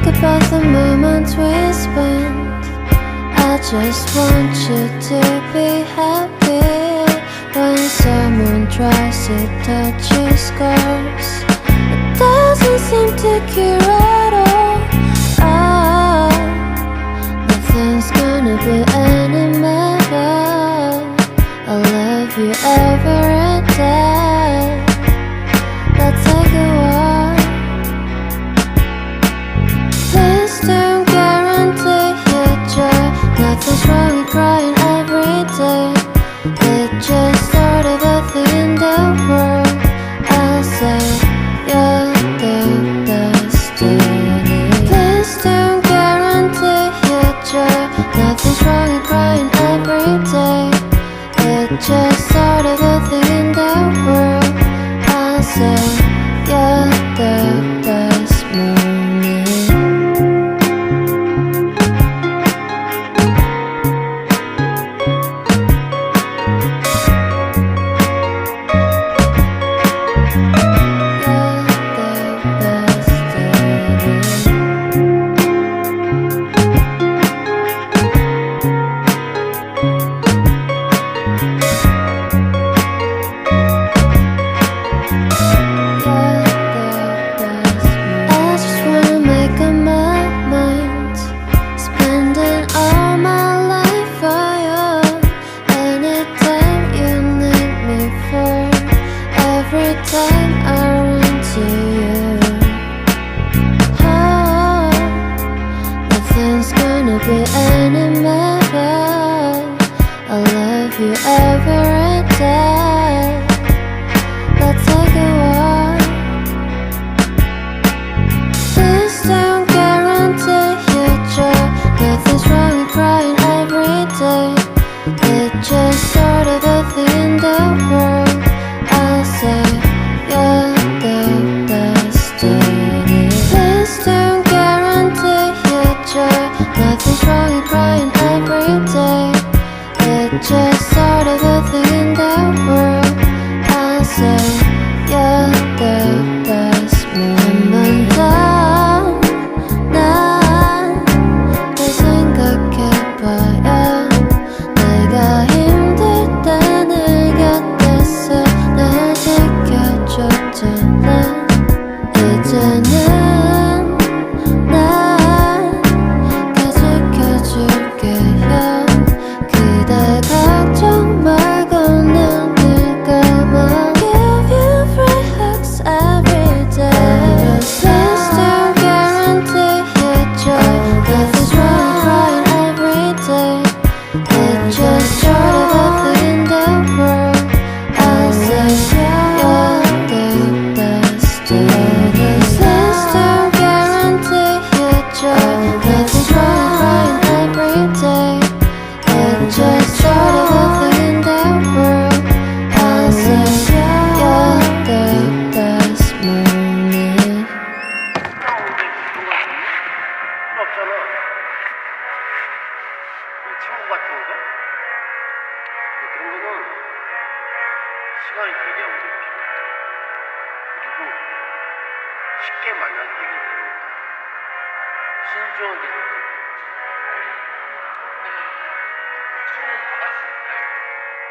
Think about the moments we spent. I just want you to be happy. When someone tries to touch your scars, it doesn't seem to cure at all. Nothing's gonna be any better. I'll love you every day. Let's take a walk. Please don't guarantee your joy. Nothing's wrong with crying every day. It's just sort of a thing in the world. I'll say you're the destiny. Please don't guarantee your joy. Nothing's wrong with crying every day. It's just sort of a thing in the world. I'll say you're the best morning.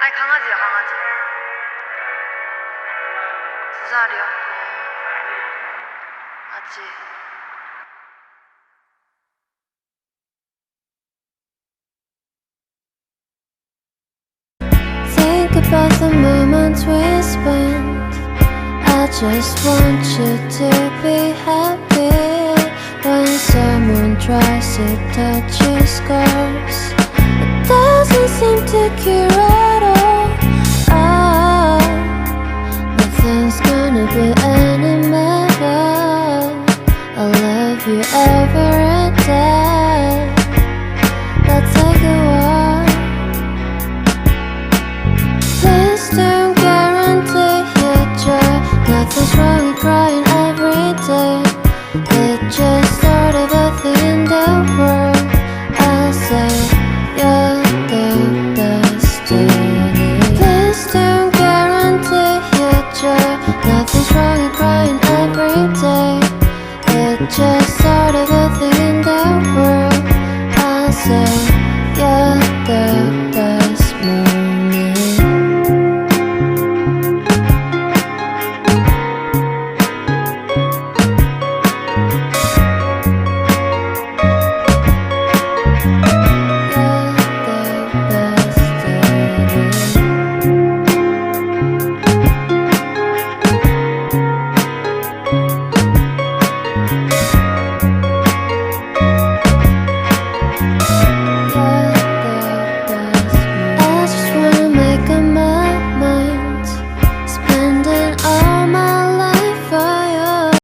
아니 강아지야 강아지. 2살이었고 아직. Think about the moments we spent. I just want you to be happy. When someone tries to touch your scars, it doesn't seem to cure at all. Nothing's gonna be any better. I'll love you every day. Let's take a walk. Please don't guarantee your joy. Nothing's wrong with crying every day. It's just sort of a thing in the world. I'll say you're the destiny. Please don't guarantee your joy. Nothing's wrong with crying every day. It's just just sort of a thing in the world. I'll say, yeah, the